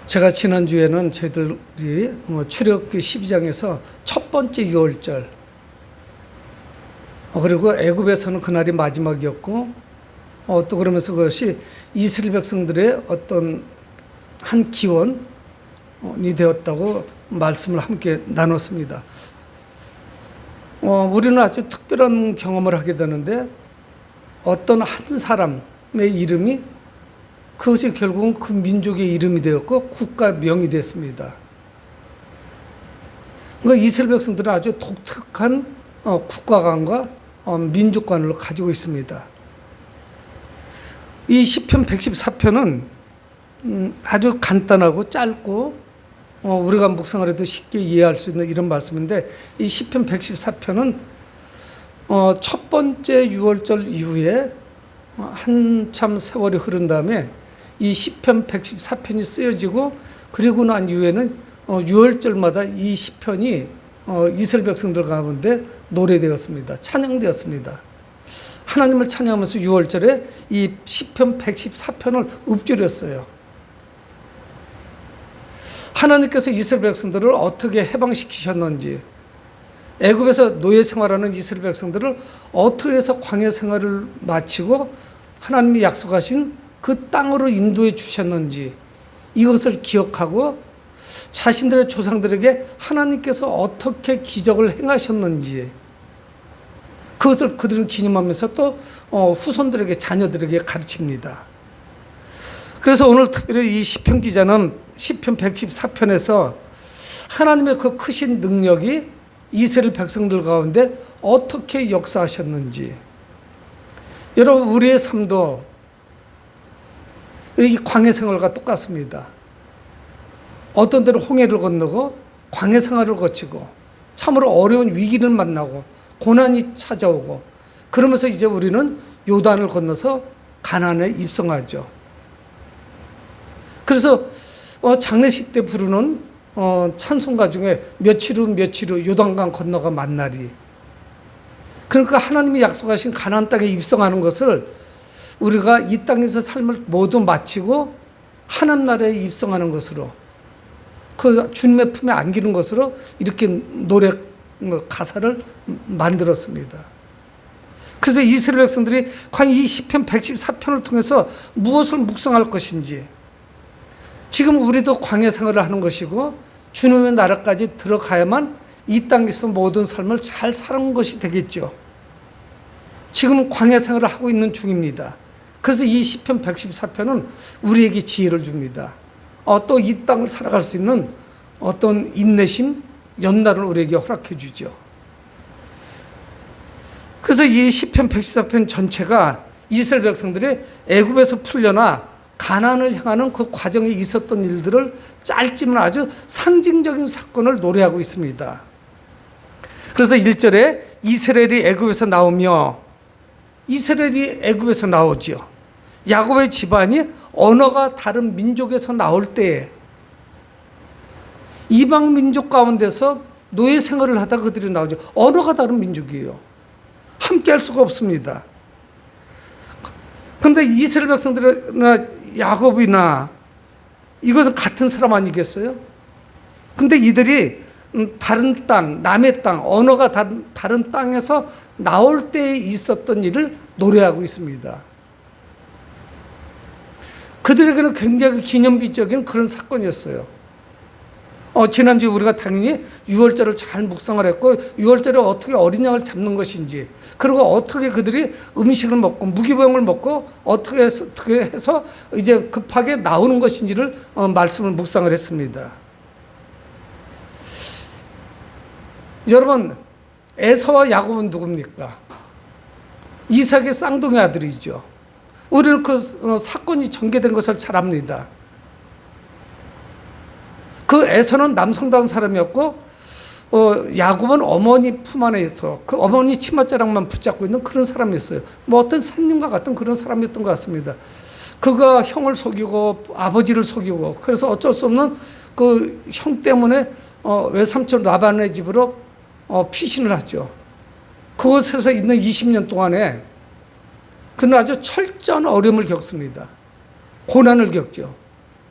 제가 지난주에는 저희들이 출애굽기 12장에서 첫 번째 유월절, 그리고 애굽에서는 그날이 마지막이었고, 또 그러면서 그것이 이스라엘 백성들의 어떤 한 기원이 되었다고 말씀을 함께 나눴습니다. 우리는 아주 특별한 경험을 하게 되는데, 어떤 한 사람의 이름이 그것이 결국은 그 민족의 이름이 되었고 국가명이 됐습니다. 그러니까 이스라엘 백성들은 아주 독특한 국가관과 민족관을 가지고 있습니다. 이 시편 114편은 아주 간단하고 짧고 우리가 묵상을 해도 쉽게 이해할 수 있는 이런 말씀인데, 이 시편 114편은 첫 번째 유월절 이후에 한참 세월이 흐른 다음에 이 시편 114편이 쓰여지고, 그리고 난 이후에는 유월절마다 이 시편이 이스라엘 백성들 가운데 노래되었습니다. 찬양되었습니다. 하나님을 찬양하면서 유월절에 이 시편 114편을 읊조렸어요. 하나님께서 이스라엘 백성들을 어떻게 해방시키셨는지, 애굽에서 노예 생활하는 이스라엘 백성들을 어떻게 해서 광야 생활을 마치고 하나님이 약속하신 그 땅으로 인도해 주셨는지, 이것을 기억하고 자신들의 조상들에게 하나님께서 어떻게 기적을 행하셨는지 그것을 그들은 기념하면서 또 후손들에게, 자녀들에게 가르칩니다. 그래서 오늘 특별히 이 시편 기자는 시편 114편에서 하나님의 그 크신 능력이 이스라엘 백성들 가운데 어떻게 역사하셨는지, 여러분 우리의 삶도 이 광야 생활과 똑같습니다. 어떤 때는 홍해를 건너고 광야 생활을 거치고 참으로 어려운 위기를 만나고 고난이 찾아오고, 그러면서 이제 우리는 요단을 건너서 가나안에 입성하죠. 그래서 장례식 때 부르는 찬송가 중에 며칠 후 요단강 건너가 만나리. 그러니까 하나님이 약속하신 가나안 땅에 입성하는 것을 우리가 이 땅에서 삶을 모두 마치고 하나님 나라에 입성하는 것으로, 그 주님의 품에 안기는 것으로 이렇게 노래 가사를 만들었습니다. 그래서 이스라엘 백성들이 과연 이 시편 114편을 통해서 무엇을 묵상할 것인지, 지금 우리도 광야 생활을 하는 것이고 주님의 나라까지 들어가야만 이 땅에서 모든 삶을 잘 사는 것이 되겠죠. 지금 광야 생활을 하고 있는 중입니다. 그래서 이 시편 114편은 우리에게 지혜를 줍니다. 또 이 땅을 살아갈 수 있는 어떤 인내심, 연단을 우리에게 허락해 주죠. 그래서 이 시편 114편 전체가 이스라엘 백성들이 애굽에서 풀려나 가나안을 향하는 그 과정에 있었던 일들을 짧지만 아주 상징적인 사건을 노래하고 있습니다. 그래서 1절에 이스라엘이 애굽에서 나오며, 이스라엘이 애굽에서 나오죠. 야곱의 집안이 언어가 다른 민족에서 나올 때에 이방 민족 가운데서 노예 생활을 하다 그들이 나오죠. 언어가 다른 민족이에요. 함께 할 수가 없습니다. 그런데 이스라엘 백성들이나 야곱이나 이것은 같은 사람 아니겠어요? 근데 이들이 다른 땅, 남의 땅, 언어가 다른 땅에서 나올 때에 있었던 일을 노래하고 있습니다. 그들에게는 굉장히 기념비적인 그런 사건이었어요. 지난주에 우리가 당연히 유월절을 잘 묵상을 했고, 유월절에 어떻게 어린 양을 잡는 것인지, 그리고 어떻게 그들이 음식을 먹고 무기병을 먹고 어떻게 해서 이제 급하게 나오는 것인지를 말씀을 묵상을 했습니다. 여러분, 에서와 야곱은 누굽니까? 이삭의 쌍둥이 아들이죠. 우리는 그 사건이 전개된 것을 잘 압니다. 그 에서는 남성다운 사람이었고, 야곱은 어머니 품 안에서 그 어머니 치맛자락만 붙잡고 있는 그런 사람이었어요. 뭐 어떤 산님과 같은 그런 사람이었던 것 같습니다. 그가 형을 속이고 아버지를 속이고, 그래서 어쩔 수 없는 그 형 때문에 외삼촌 라반의 집으로 피신을 하죠. 그곳에서 있는 20년 동안에 그는 아주 철저한 어려움을 겪습니다. 고난을 겪죠.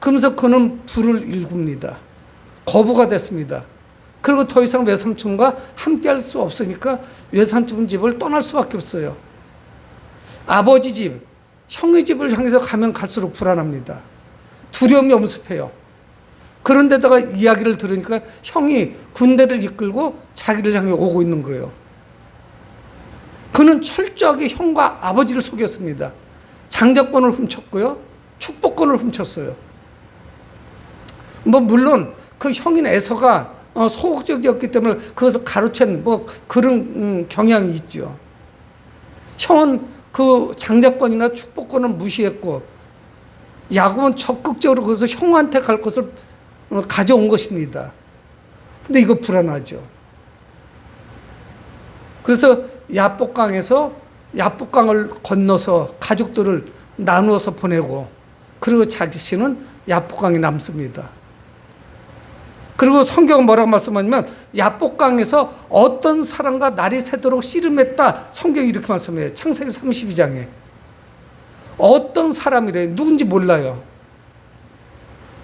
그러면서 그는 불을 일굽니다. 거부가 됐습니다. 그리고 더 이상 외삼촌과 함께 할 수 없으니까 외삼촌 집을 떠날 수밖에 없어요. 아버지 집, 형의 집을 향해서 가면 갈수록 불안합니다. 두려움이 엄습해요. 그런데다가 이야기를 들으니까 형이 군대를 이끌고 자기를 향해 오고 있는 거예요. 그는 철저하게 형과 아버지를 속였습니다. 장자권을 훔쳤고요. 축복권을 훔쳤어요. 물론 그 형인 에서가 소극적이었기 때문에 그것을 가로챈 그런 경향이 있죠. 형은 그 장자권이나 축복권을 무시했고 야곱은 적극적으로 그것을 형한테 갈 것을 가져온 것입니다. 근데 이거 불안하죠. 그래서 야복강을 건너서 가족들을 나누어서 보내고 그리고 자신은 야복강에 남습니다. 그리고 성경은 뭐라고 말씀하냐면 야복강에서 어떤 사람과 날이 새도록 씨름했다. 성경이 이렇게 말씀해요. 창세기 32장에. 어떤 사람이래. 누군지 몰라요.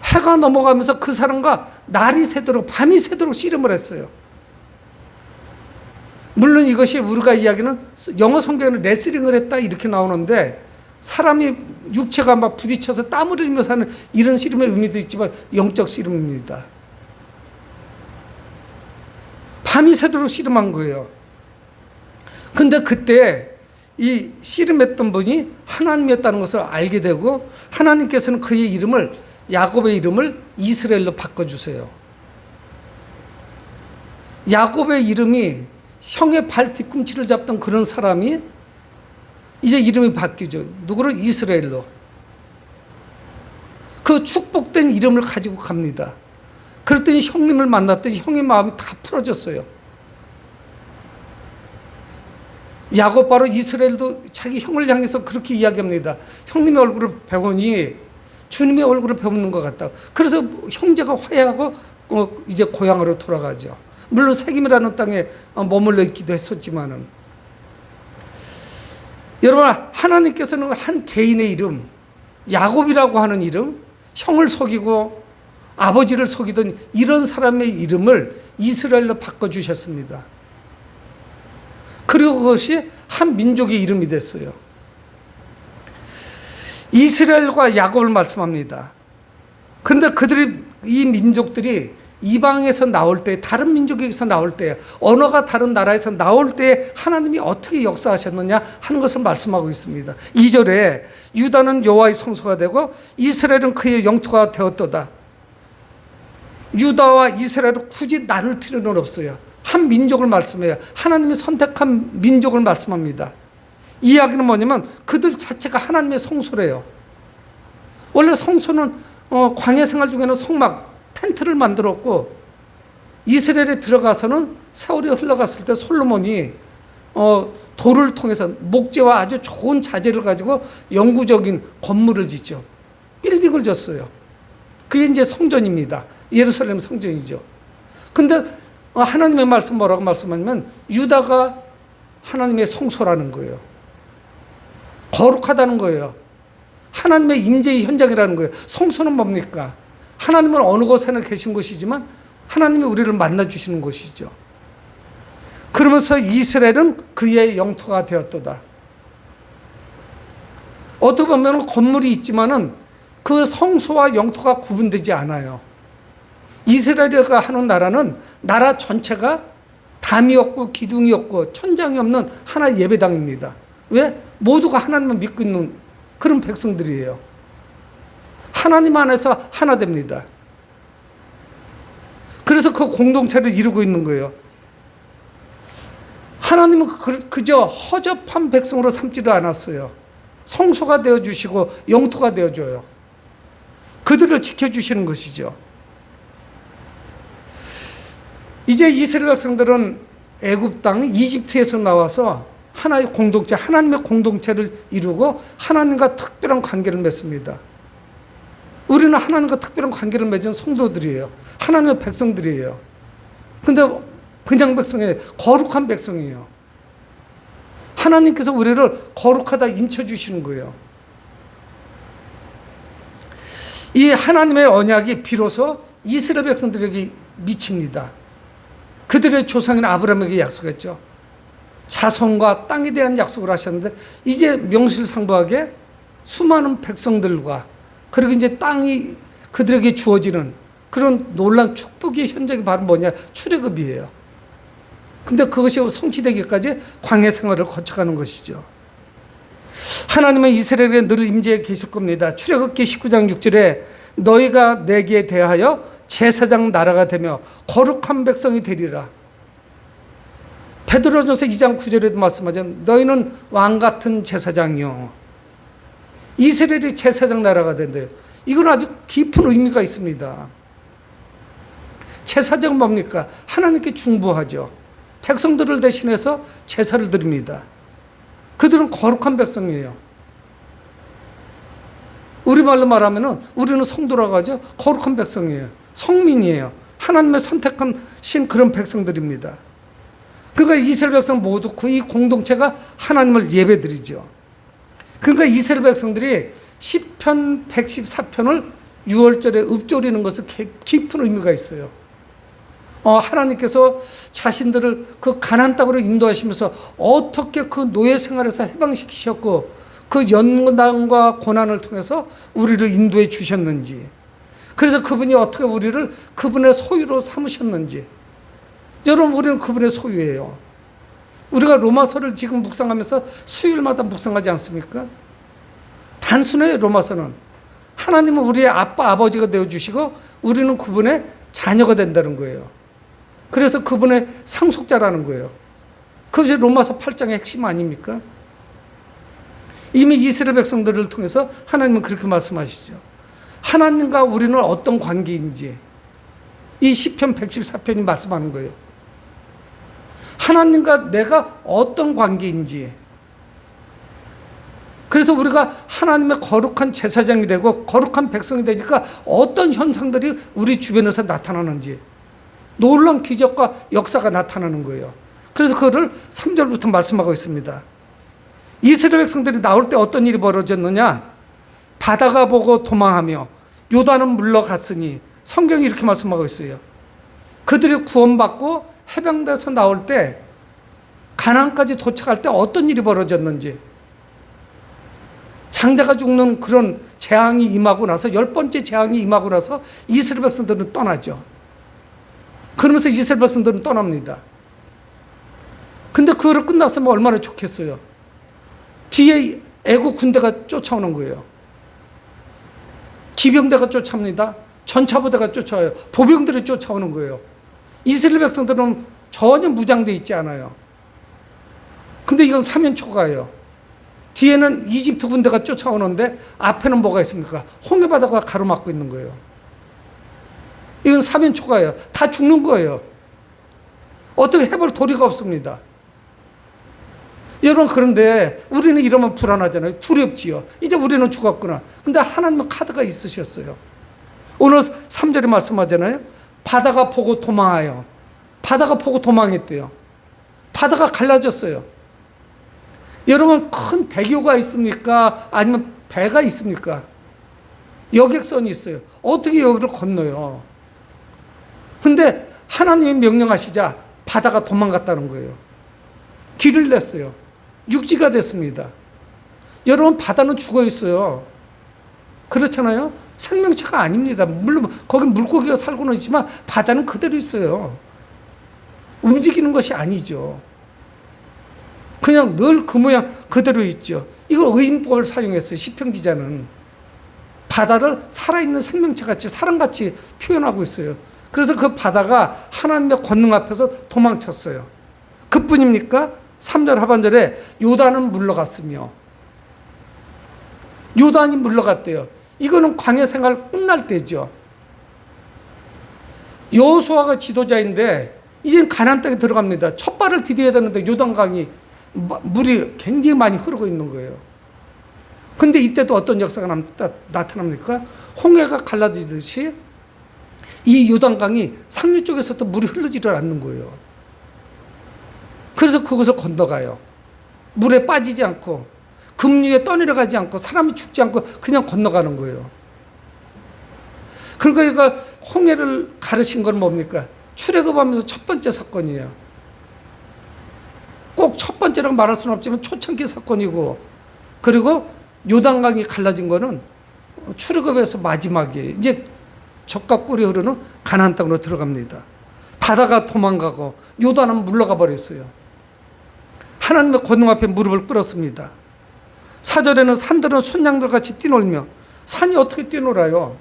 해가 넘어가면서 그 사람과 날이 새도록 밤이 새도록 씨름을 했어요. 물론 이것이 우리가 이야기는 영어 성경에는 레슬링을 했다 이렇게 나오는데 사람이 육체가 막 부딪혀서 땀을 흘리면서 하는 이런 씨름의 의미도 있지만 영적 씨름입니다. 밤이 새도록 씨름한 거예요. 근데 그때 이 씨름했던 분이 하나님이었다는 것을 알게 되고 하나님께서는 그의 이름을 야곱의 이름을 이스라엘로 바꿔주세요. 야곱의 이름이 형의 발 뒤꿈치를 잡던 그런 사람이 이제 이름이 바뀌죠. 누구를? 이스라엘로. 그 축복된 이름을 가지고 갑니다. 그랬더니 형님을 만났더니 형의 마음이 다 풀어졌어요. 야곱 바로 이스라엘도 자기 형을 향해서 그렇게 이야기합니다. 형님의 얼굴을 배우니 주님의 얼굴을 배우는 것 같다. 그래서 형제가 화해하고 이제 고향으로 돌아가죠. 물론 세겜이라는 땅에 머물러 있기도 했었지만은 여러분 하나님께서는 한 개인의 이름 야곱이라고 하는 이름 형을 속이고 아버지를 속이던 이런 사람의 이름을 이스라엘로 바꿔주셨습니다. 그리고 그것이 한 민족의 이름이 됐어요. 이스라엘과 야곱을 말씀합니다. 그런데 이 민족들이 이방에서 나올 때, 다른 민족에서 나올 때, 언어가 다른 나라에서 나올 때 하나님이 어떻게 역사하셨느냐 하는 것을 말씀하고 있습니다. 2절에 유다는 여호와의 성소가 되고 이스라엘은 그의 영토가 되었도다. 유다와 이스라엘을 굳이 나눌 필요는 없어요. 한 민족을 말씀해요. 하나님이 선택한 민족을 말씀합니다. 이 이야기는 뭐냐면 그들 자체가 하나님의 성소래요. 원래 성소는 광야 생활 중에는 성막, 텐트를 만들었고 이스라엘에 들어가서는 세월이 흘러갔을 때 솔로몬이 돌을 통해서 목재와 아주 좋은 자재를 가지고 영구적인 건물을 짓죠. 빌딩을 졌어요. 그게 이제 성전입니다. 예루살렘 성전이죠. 근데 하나님의 말씀 뭐라고 말씀하냐면 유다가 하나님의 성소라는 거예요. 거룩하다는 거예요. 하나님의 임재의 현장이라는 거예요. 성소는 뭡니까? 하나님은 어느 곳에나 계신 곳이지만 하나님이 우리를 만나주시는 곳이죠. 그러면서 이스라엘은 그의 영토가 되었도다. 어떻게 보면 건물이 있지만은 그 성소와 영토가 구분되지 않아요. 이스라엘이가 하는 나라는 나라 전체가 담이 없고 기둥이 없고 천장이 없는 하나의 예배당입니다. 왜? 모두가 하나님을 믿고 있는 그런 백성들이에요. 하나님 안에서 하나 됩니다. 그래서 그 공동체를 이루고 있는 거예요. 하나님은 그저 허접한 백성으로 삼지를 않았어요. 성소가 되어주시고 영토가 되어줘요. 그들을 지켜주시는 것이죠. 이제 이스라엘 백성들은 애굽 땅 이집트에서 나와서 하나의 공동체, 하나님의 공동체를 이루고 하나님과 특별한 관계를 맺습니다. 우리는 하나님과 특별한 관계를 맺은 성도들이에요. 하나님의 백성들이에요. 근데 그냥 백성이에요. 거룩한 백성이에요. 하나님께서 우리를 거룩하다 인쳐주시는 거예요. 이 하나님의 언약이 비로소 이스라엘 백성들에게 미칩니다. 그들의 조상인 아브라함에게 약속했죠. 자손과 땅에 대한 약속을 하셨는데 이제 명실상부하게 수많은 백성들과 그리고 이제 땅이 그들에게 주어지는 그런 놀라운 축복의 현장이 바로 뭐냐? 출애굽이에요. 근데 그것이 성취되기까지 광야 생활을 거쳐가는 것이죠. 하나님은 이스라엘에 늘 임재해 계실 겁니다. 출애굽기 19장 6절에 너희가 내게 대하여 제사장 나라가 되며 거룩한 백성이 되리라. 베드로전서 2장 9절에도 말씀하죠. 너희는 왕같은 제사장이요. 이스라엘이 제사장 나라가 된대요. 이건 아주 깊은 의미가 있습니다. 제사장은 뭡니까? 하나님께 중보하죠. 백성들을 대신해서 제사를 드립니다. 그들은 거룩한 백성이에요. 우리말로 말하면 우리는 성도라고 하죠. 거룩한 백성이에요. 성민이에요. 하나님의 선택하신 그런 백성들입니다. 그러니까 이스라엘 백성 모두 그 이 공동체가 하나님을 예배드리죠. 그러니까 이스라엘 백성들이 시편 114편을 6월절에 읊조리는 것은 깊은 의미가 있어요. 하나님께서 자신들을 그 가나안 땅으로 인도하시면서 어떻게 그 노예 생활에서 해방시키셨고 그 연단과 고난을 통해서 우리를 인도해 주셨는지, 그래서 그분이 어떻게 우리를 그분의 소유로 삼으셨는지. 여러분, 우리는 그분의 소유예요. 우리가 로마서를 지금 묵상하면서 수요일마다 묵상하지 않습니까? 단순해요. 로마서는 하나님은 우리의 아빠 아버지가 되어주시고 우리는 그분의 자녀가 된다는 거예요. 그래서 그분의 상속자라는 거예요. 그것이 로마서 8장의 핵심 아닙니까? 이미 이스라엘 백성들을 통해서 하나님은 그렇게 말씀하시죠. 하나님과 우리는 어떤 관계인지 이 시편 114편이 말씀하는 거예요. 하나님과 내가 어떤 관계인지. 그래서 우리가 하나님의 거룩한 제사장이 되고 거룩한 백성이 되니까 어떤 현상들이 우리 주변에서 나타나는지, 놀라운 기적과 역사가 나타나는 거예요. 그래서 그거를 3절부터 말씀하고 있습니다. 이스라엘 백성들이 나올 때 어떤 일이 벌어졌느냐? 바다가 보고 도망하며 요단은 물러갔으니, 성경이 이렇게 말씀하고 있어요. 그들이 구원받고 해방돼서 나올 때 가나안까지 도착할 때 어떤 일이 벌어졌는지, 장자가 죽는 그런 재앙이 임하고 나서 10번째 재앙이 임하고 나서 이스라엘 백성들은 떠나죠. 그러면서 이스라엘 백성들은 떠납니다. 근데 그거를 끝났으면 얼마나 좋겠어요. 뒤에 애국 군대가 쫓아오는 거예요. 기병대가 쫓아옵니다. 전차부대가 쫓아와요. 보병들이 쫓아오는 거예요. 이스라엘 백성들은 전혀 무장되어 있지 않아요. 근데 이건 사면초가예요. 뒤에는 이집트 군대가 쫓아오는데 앞에는 뭐가 있습니까? 홍해바다가 가로막고 있는 거예요. 이건 사면초가예요. 다 죽는 거예요. 어떻게 해볼 도리가 없습니다. 여러분, 그런데 우리는 이러면 불안하잖아요. 두렵지요. 이제 우리는 죽었구나. 근데 하나님은 카드가 있으셨어요. 오늘 3절에 말씀하잖아요. 바다가 보고 도망하여. 바다가 보고 도망했대요. 바다가 갈라졌어요. 여러분, 큰 배교가 있습니까? 아니면 배가 있습니까? 여객선이 있어요. 어떻게 여기를 건너요? 근데 하나님이 명령하시자 바다가 도망갔다는 거예요. 길을 냈어요. 육지가 됐습니다. 여러분, 바다는 죽어 있어요. 그렇잖아요? 생명체가 아닙니다. 물론 거기 물고기가 살고는 있지만 바다는 그대로 있어요. 움직이는 것이 아니죠. 그냥 늘 그 모양 그대로 있죠. 이거 의인법을 사용했어요. 시편 기자는. 바다를 살아있는 생명체같이, 사람같이 표현하고 있어요. 그래서 그 바다가 하나님의 권능 앞에서 도망쳤어요. 그뿐입니까? 3절 하반절에 요단은 물러갔으며, 요단이 물러갔대요. 이거는 광야 생활 끝날 때죠. 여호수아가 지도자인데 이젠 가나안 땅에 들어갑니다. 첫 발을 디뎌야 되는데 요단강이 물이 굉장히 많이 흐르고 있는 거예요. 근데 이때도 어떤 역사가 나타납니까? 홍해가 갈라지듯이 이 요단강이 상류 쪽에서도 물이 흐르지를 않는 거예요. 그래서 그것을 건너가요. 물에 빠지지 않고, 급류에 떠내려가지 않고, 사람이 죽지 않고 그냥 건너가는 거예요. 그러니까 얘가 홍해를 가르친 건 뭡니까? 출애굽하면서 첫 번째 사건이에요. 꼭 첫 번째라고 말할 수는 없지만 초창기 사건이고, 그리고 요단강이 갈라진 거는 출애굽에서 마지막이에요. 이제 젖과 꿀이 흐르는 가나안 땅으로 들어갑니다. 바다가 도망가고 요단은 물러가 버렸어요. 하나님의 권능 앞에 무릎을 꿇었습니다. 4절에는 산들은 순양들 같이 뛰놀며, 산이 어떻게 뛰놀아요?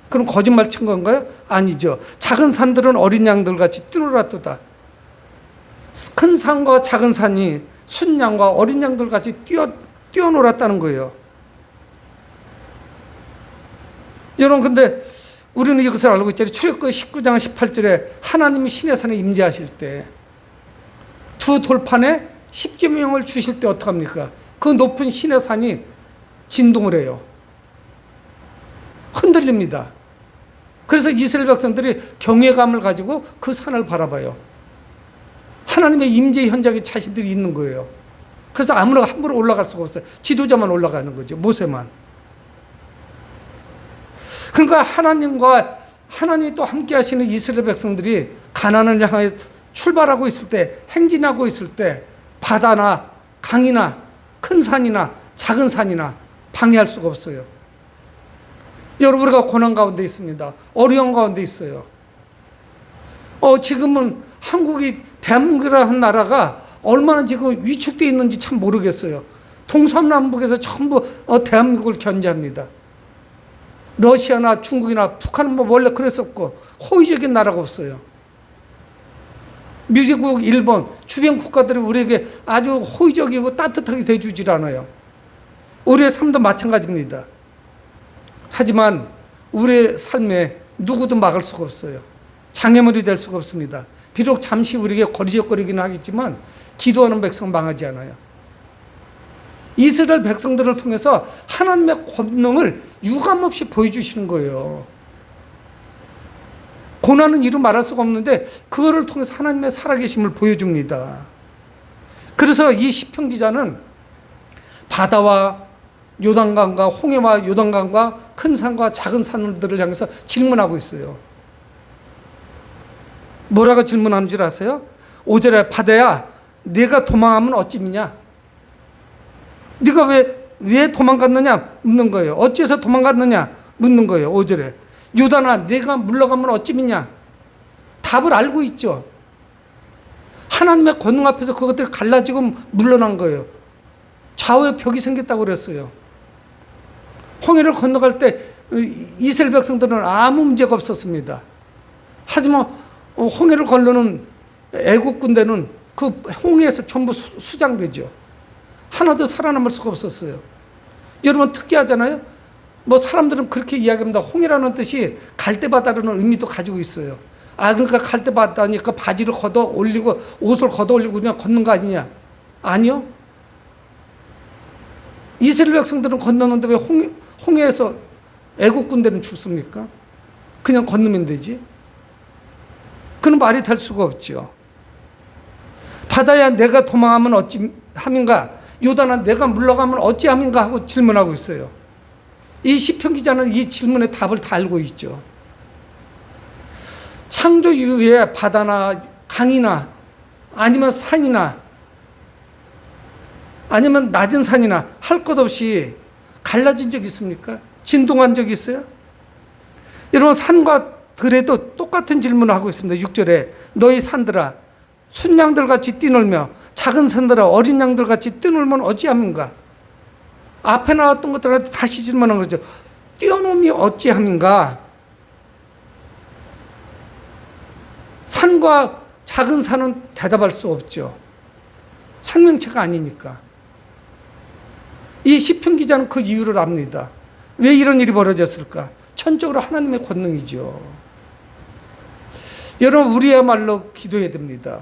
그럼 거짓말 친 건가요? 아니죠. 작은 산들은 어린 양들 같이 뛰놀았도다. 큰 산과 작은 산이 순양과 어린 양들 같이 뛰어놀았다는 거예요. 여러분, 근데 우리는 이것을 알고 있잖아요. 출애굽기 19장 18절에 하나님이 시내산에 임재하실 때 두 돌판에 십계명을 주실 때 어떡합니까? 그 높은 시내산이 진동을 해요. 흔들립니다. 그래서 이스라엘 백성들이 경외감을 가지고 그 산을 바라봐요. 하나님의 임재 현장에 자신들이 있는 거예요. 그래서 아무나 함부로 올라갈 수가 없어요. 지도자만 올라가는 거죠. 모세만. 그러니까 하나님이 또 함께 하시는 이스라엘 백성들이 가나안을 향해 출발하고 있을 때, 행진하고 있을 때 바다나 강이나 큰 산이나 작은 산이나 방해할 수가 없어요. 여러분, 우리가 고난 가운데 있습니다. 어려움 가운데 있어요. 지금은 한국이, 대한민국이라는 나라가 얼마나 지금 위축되어 있는지 참 모르겠어요. 동서남북에서 전부 대한민국을 견제합니다. 러시아나 중국이나 북한은 뭐 원래 그랬었고 호의적인 나라가 없어요. 미국, 일본, 주변 국가들이 우리에게 아주 호의적이고 따뜻하게 대해주질 않아요. 우리의 삶도 마찬가지입니다. 하지만 우리의 삶에 누구도 막을 수가 없어요. 장애물이 될 수가 없습니다. 비록 잠시 우리에게 거리적거리기는 하겠지만 기도하는 백성은 망하지 않아요. 이스라엘 백성들을 통해서 하나님의 권능을 유감없이 보여주시는 거예요. 고난은 이루 말할 수가 없는데 그거를 통해서 하나님의 살아계심을 보여줍니다. 그래서 이 시편 기자는 바다와 요단강과 홍해와 요단강과 큰 산과 작은 산들을 향해서 질문하고 있어요. 뭐라고 질문하는 줄 아세요? 5절에 바다야, 네가 도망하면 어찌미냐? 네가 왜 도망갔느냐? 묻는 거예요. 어째서 도망갔느냐? 묻는 거예요. 5절에. 요단아, 네가 물러가면 어찌미냐? 답을 알고 있죠. 하나님의 권능 앞에서 그것들이 갈라지고 물러난 거예요. 좌우에 벽이 생겼다고 그랬어요. 홍해를 건너갈 때 이스라엘 백성들은 아무 문제가 없었습니다. 하지만 홍해를 건너는 애국 군대는 그 홍해에서 전부 수장되죠. 하나도 살아남을 수가 없었어요. 여러분, 특이하잖아요. 뭐 사람들은 그렇게 이야기합니다. 홍해라는 뜻이 갈대바다라는 의미도 가지고 있어요. 그러니까 갈대바다니까 바지를 걷어 올리고 옷을 걷어 올리고 그냥 걷는 거 아니냐? 아니요. 이스라엘 백성들은 건너는데 왜 홍해에서 애국 군대는 죽습니까? 그냥 건너면 되지. 그런 말이 될 수가 없죠. 바다야, 내가 도망하면 어찌함인가? 요단아, 내가 물러가면 어찌함인가? 하고 질문하고 있어요. 이 시편 기자는 이 질문의 답을 다 알고 있죠. 창조 이후에 바다나 강이나 아니면 산이나 아니면 낮은 산이나 할 것 없이 갈라진 적 있습니까? 진동한 적 있어요? 여러분, 산과 들에도 똑같은 질문을 하고 있습니다. 6절에 너희 산들아 순양들 같이 뛰놀며 작은 산들아 어린 양들 같이 뛰놀면 어찌함인가? 앞에 나왔던 것들한테 다시 질문한 거죠. 뛰어놈이 어찌함인가? 산과 작은 산은 대답할 수 없죠. 생명체가 아니니까. 이 시편 기자는 그 이유를 압니다. 왜 이런 일이 벌어졌을까? 천적으로 하나님의 권능이죠. 여러분, 우리야말로 기도해야 됩니다.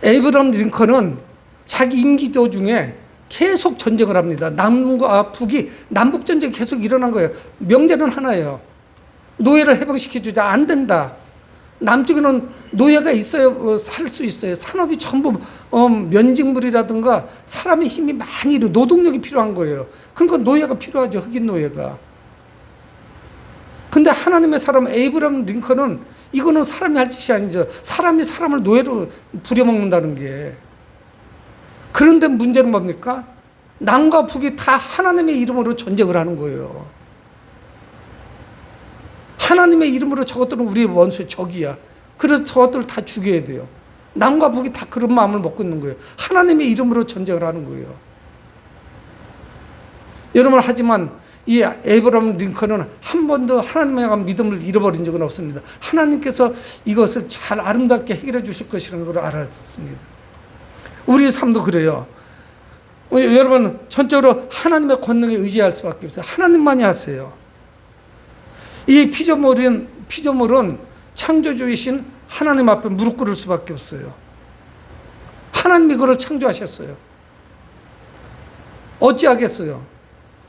에이브러함 링컨은 자기 임기 도중에 계속 전쟁을 합니다. 남과 북이 남북 전쟁이 계속 일어난 거예요. 명제는 하나예요. 노예를 해방시켜주자. 안 된다. 남쪽에는 노예가 있어야 살 수 있어요. 산업이 전부 면직물이라든가 사람의 힘이 많이 노동력이 필요한 거예요. 그러니까 노예가 필요하죠. 흑인 노예가. 근데 하나님의 사람 에이브라함 링컨은 이거는 사람이 할 짓이 아니죠. 사람이 사람을 노예로 부려먹는다는 게. 그런데 문제는 뭡니까? 남과 북이 다 하나님의 이름으로 전쟁을 하는 거예요. 하나님의 이름으로 저것들은 우리의 원수의 적이야. 그래서 저것들을 다 죽여야 돼요. 남과 북이 다 그런 마음을 먹고 있는 거예요. 하나님의 이름으로 전쟁을 하는 거예요. 여러분, 하지만 이 에이브러함 링컨은 한 번도 하나님에 대한 믿음을 잃어버린 적은 없습니다. 하나님께서 이것을 잘 아름답게 해결해 주실 것이라는 걸 알았습니다. 우리의 삶도 그래요. 여러분, 전적으로 하나님의 권능에 의지할 수밖에 없어요. 하나님만이 하세요. 이 피조물은 창조주이신 하나님 앞에 무릎 꿇을 수밖에 없어요. 하나님이 그걸 창조하셨어요. 어찌하겠어요?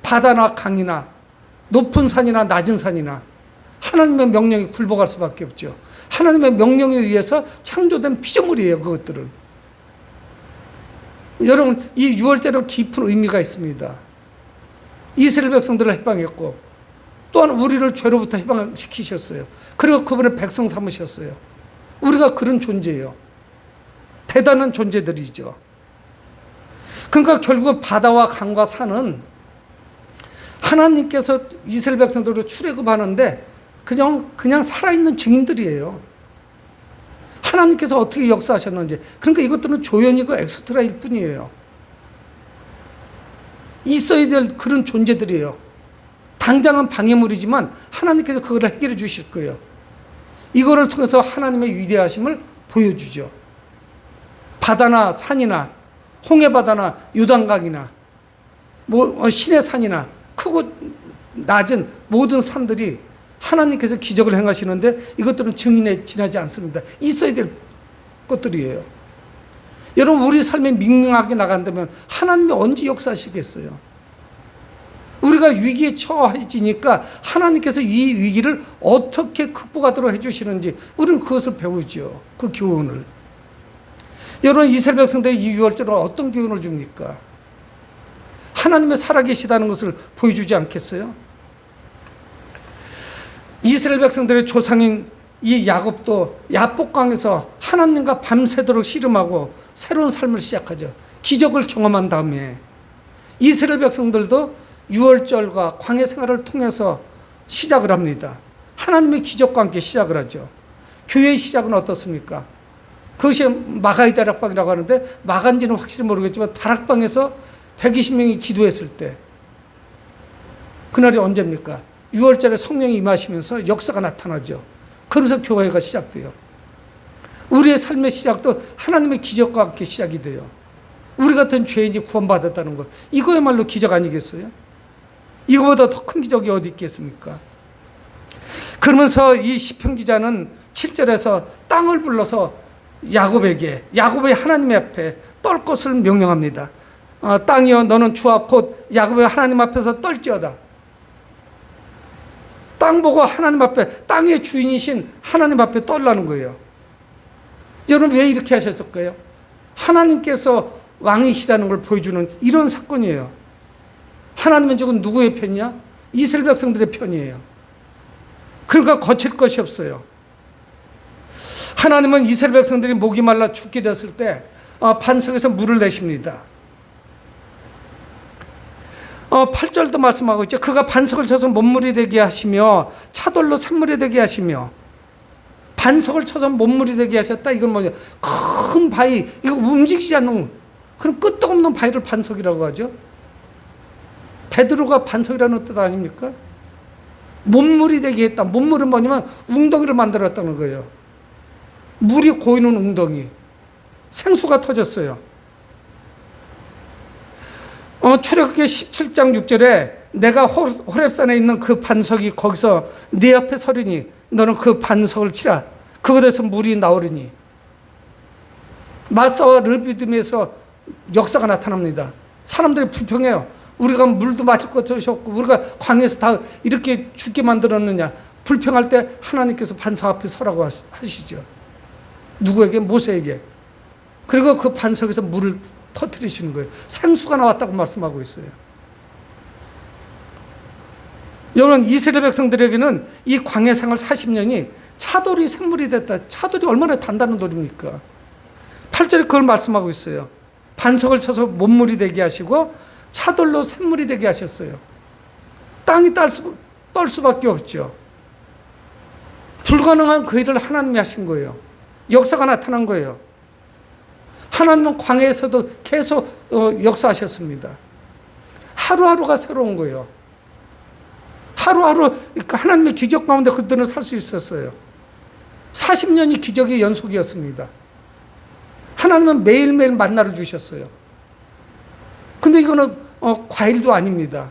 바다나 강이나 높은 산이나 낮은 산이나 하나님의 명령에 굴복할 수밖에 없죠. 하나님의 명령에 의해서 창조된 피조물이에요, 그것들은. 여러분, 이 유월절은 깊은 의미가 있습니다. 이스라엘 백성들을 해방했고 또한 우리를 죄로부터 해방시키셨어요. 그리고 그분의 백성 삼으셨어요. 우리가 그런 존재예요. 대단한 존재들이죠. 그러니까 결국은 바다와 강과 산은 하나님께서 이스라엘 백성들을 출애굽하는데 그냥 살아있는 증인들이에요. 하나님께서 어떻게 역사하셨는지. 그러니까 이것들은 조연이고 엑스트라일 뿐이에요. 있어야 될 그런 존재들이에요. 당장은 방해물이지만 하나님께서 그걸 해결해 주실 거예요. 이거를 통해서 하나님의 위대하심을 보여주죠. 바다나 산이나 홍해바다나 요단강이나 신의 산이나 크고 낮은 모든 산들이 하나님께서 기적을 행하시는데 이것들은 증인에 지나지 않습니다. 있어야 될 것들이에요. 여러분, 우리 삶에 밍밍하게 나간다면 하나님이 언제 역사하시겠어요? 우리가 위기에 처해지니까 하나님께서 이 위기를 어떻게 극복하도록 해주시는지 우리는 그것을 배우죠. 그 교훈을. 여러분, 이스라엘 백성들의 이 유월절은 어떤 교훈을 줍니까? 하나님의 살아계시다는 것을 보여주지 않겠어요? 이스라엘 백성들의 조상인 이 야곱도 야복강에서 하나님과 밤새도록 씨름하고 새로운 삶을 시작하죠. 기적을 경험한 다음에 이스라엘 백성들도 유월절과 광야 생활을 통해서 시작을 합니다. 하나님의 기적과 함께 시작을 하죠. 교회의 시작은 어떻습니까? 그것이 마가의 다락방이라고 하는데 마가인지는 확실히 모르겠지만 다락방에서 120명이 기도했을 때 그날이 언제입니까? 6월절에 성령이 임하시면서 역사가 나타나죠. 그러면서 교회가 시작돼요. 우리의 삶의 시작도 하나님의 기적과 함께 시작이 돼요. 우리 같은 죄인이 구원받았다는 것, 이거야말로 기적 아니겠어요? 이거보다 더 큰 기적이 어디 있겠습니까? 그러면서 이 시편 기자는 7절에서 땅을 불러서 야곱의 하나님 앞에 떨 것을 명령합니다. 땅이여 너는 주 앞 곧 야곱의 하나님 앞에서 떨지어다. 땅 보고 하나님 앞에, 땅의 주인이신 하나님 앞에 떨라는 거예요. 여러분, 왜 이렇게 하셨을까요? 하나님께서 왕이시라는 걸 보여주는 이런 사건이에요. 하나님은 지금 누구의 편이냐? 이스라엘 백성들의 편이에요. 그러니까 거칠 것이 없어요. 하나님은 이스라엘 백성들이 목이 말라 죽게 됐을 때 반석에서 물을 내십니다. 8절도 말씀하고 있죠. 그가 반석을 쳐서 못물이 되게 하시며 차돌로 샘물이 되게 하시며. 반석을 쳐서 못물이 되게 하셨다. 이건 뭐냐? 큰 바위, 이거 움직이지 않는 그런 끄떡 없는 바위를 반석이라고 하죠. 베드로가 반석이라는 뜻 아닙니까? 못물이 되게 했다. 못물은 뭐냐면 웅덩이를 만들었다는 거예요. 물이 고이는 웅덩이. 생수가 터졌어요. 출애굽기 17장 6절에 내가 호렙산에 있는 그 반석이 거기서 네 앞에 서리니 너는 그 반석을 치라. 그곳에서 물이 나오리니. 마사와 르비딤에서 역사가 나타납니다. 사람들이 불평해요. 우리가 물도 마실 것도 없고 우리가 광야에서 다 이렇게 죽게 만들었느냐. 불평할 때 하나님께서 반석 앞에 서라고 하시죠. 누구에게? 모세에게. 그리고 그 반석에서 물을 터뜨리시는 거예요. 생수가 나왔다고 말씀하고 있어요. 여러분, 이스라엘 백성들에게는 이 광야 생활 40년이 차돌이 샘물이 됐다. 차돌이 얼마나 단단한 돌입니까? 8절에 그걸 말씀하고 있어요. 반석을 쳐서 못물이 되게 하시고 차돌로 샘물이 되게 하셨어요. 땅이 떨 수밖에 없죠. 불가능한 그 일을 하나님이 하신 거예요. 역사가 나타난 거예요. 하나님은 광야에서도 계속 역사하셨습니다. 하루하루가 새로운 거예요. 하루하루 하나님의 기적 가운데 그들은 살 수 있었어요. 40년이 기적의 연속이었습니다. 하나님은 매일매일 만나를 주셨어요. 근데 이거는 과일도 아닙니다.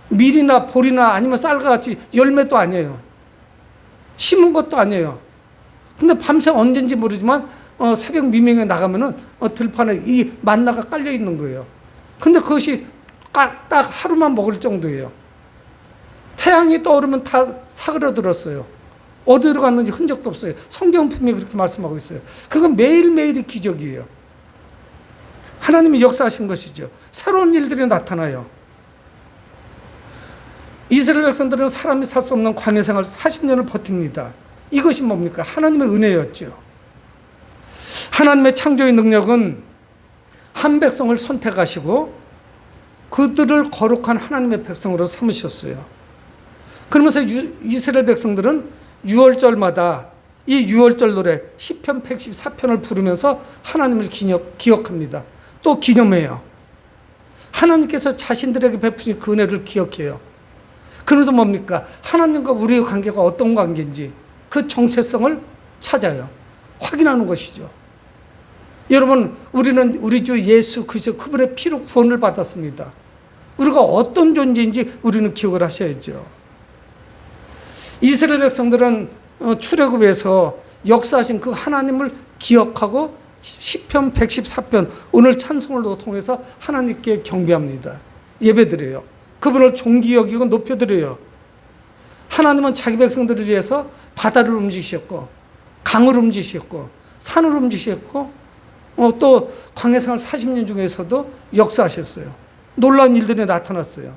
밀이나 보리나 아니면 쌀과 같이 열매도 아니에요. 심은 것도 아니에요. 근데 밤새 언젠지 모르지만 새벽 미명에 나가면은 들판에 이 만나가 깔려 있는 거예요. 근데 그것이 딱 하루만 먹을 정도예요. 태양이 떠오르면 다 사그러들었어요. 어디로 갔는지 흔적도 없어요. 성경 분명히 그렇게 말씀하고 있어요. 그건 매일매일이 기적이에요. 하나님이 역사하신 것이죠. 새로운 일들이 나타나요. 이스라엘 백성들은 사람이 살 수 없는 광야 생활 40년을 버팁니다. 이것이 뭡니까? 하나님의 은혜였죠. 하나님의 창조의 능력은 한 백성을 선택하시고 그들을 거룩한 하나님의 백성으로 삼으셨어요. 그러면서 이스라엘 백성들은 6월절마다 이 6월절 노래 시편 114편을 부르면서 하나님을 기억합니다. 또 기념해요. 하나님께서 자신들에게 베푸신 그 은혜를 기억해요. 그러면서 뭡니까? 하나님과 우리의 관계가 어떤 관계인지 그 정체성을 찾아요. 확인하는 것이죠. 여러분, 우리는 우리 주 예수 그리스도 그분의 피로 구원을 받았습니다. 우리가 어떤 존재인지 우리는 기억을 하셔야죠. 이스라엘 백성들은 출애굽에서 역사하신 그 하나님을 기억하고 시편 114편 오늘 찬송을 통해서 하나님께 경배합니다. 예배드려요. 그분을 존귀 여기고 높여드려요. 하나님은 자기 백성들을 위해서 바다를 움직이셨고 강을 움직이셨고 산을 움직이셨고 또 광야 생활 40년 중에서도 역사하셨어요. 놀라운 일들이 나타났어요.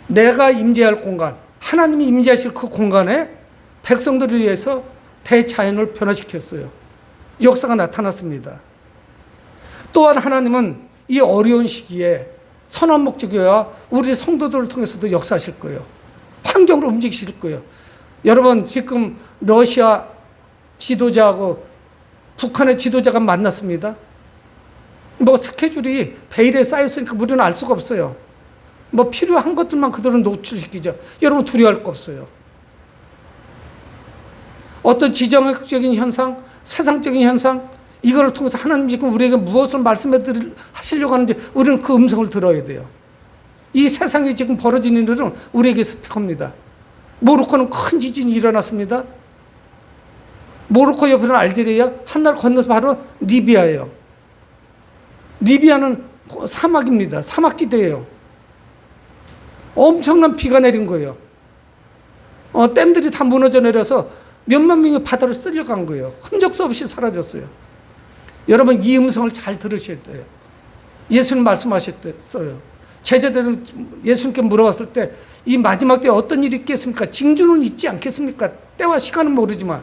내가 임재할 공간, 하나님이 임재하실 그 공간에 백성들을 위해서 대자연을 변화시켰어요. 역사가 나타났습니다. 또한 하나님은 이 어려운 시기에 선한 목적이와 우리 성도들을 통해서도 역사하실 거예요. 환경을 움직이실 거예요. 여러분, 지금 러시아 지도자하고 북한의 지도자가 만났습니다. 뭐 스케줄이 베일에 쌓였으니까 우리는 알 수가 없어요. 뭐 필요한 것들만 그들은 노출시키죠. 여러분, 두려워할 거 없어요. 어떤 지정학적인 현상, 세상적인 현상, 이거를 통해서 하나님 지금 우리에게 무엇을 말씀해 하시려고 하는지 우리는 그 음성을 들어야 돼요. 이 세상에 지금 벌어지는 일은 우리에게 스피커입니다. 모로코는 큰 지진이 일어났습니다. 모로코 옆에는 알제리아, 한날 건너서 바로 리비아예요. 리비아는 사막입니다. 사막지대예요. 엄청난 비가 내린 거예요. 댐들이 다 무너져 내려서 몇만 명이 바다로 쓸려간 거예요. 흔적도 없이 사라졌어요. 여러분, 이 음성을 잘 들으셔야 돼요. 예수님 말씀하셨어요. 제자들은 예수님께 물어봤을 때 이 마지막 때에 어떤 일이 있겠습니까? 징조는 있지 않겠습니까? 때와 시간은 모르지만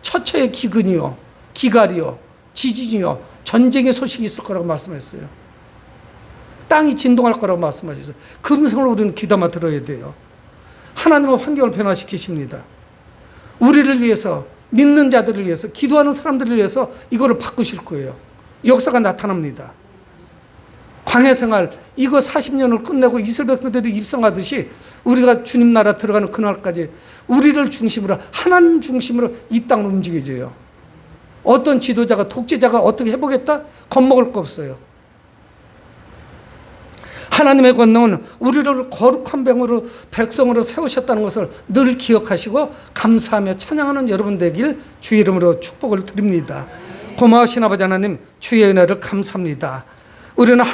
처처의 기근이요, 기갈이요, 지진이요, 전쟁의 소식이 있을 거라고 말씀했어요. 땅이 진동할 거라고 말씀하셨어요. 그 음성을 우리는 귀담아 들어야 돼요. 하나님은 환경을 변화시키십니다. 우리를 위해서, 믿는 자들을 위해서, 기도하는 사람들을 위해서 이거를 바꾸실 거예요. 역사가 나타납니다. 광야 생활, 이거 40년을 끝내고 이스라엘 백성들이 입성하듯이 우리가 주님 나라 들어가는 그날까지 우리를 중심으로, 하나님 중심으로 이 땅을 움직여줘요. 어떤 지도자가, 독재자가 어떻게 해보겠다? 겁먹을 거 없어요. 하나님의 권능은 우리를 거룩한 병으로 백성으로 세우셨다는 것을 늘 기억하시고 감사하며 찬양하는 여러분 되길 주의 이름으로 축복을 드립니다. 고마우신 아버지 하나님, 주의 은혜를 감사합니다. 우리는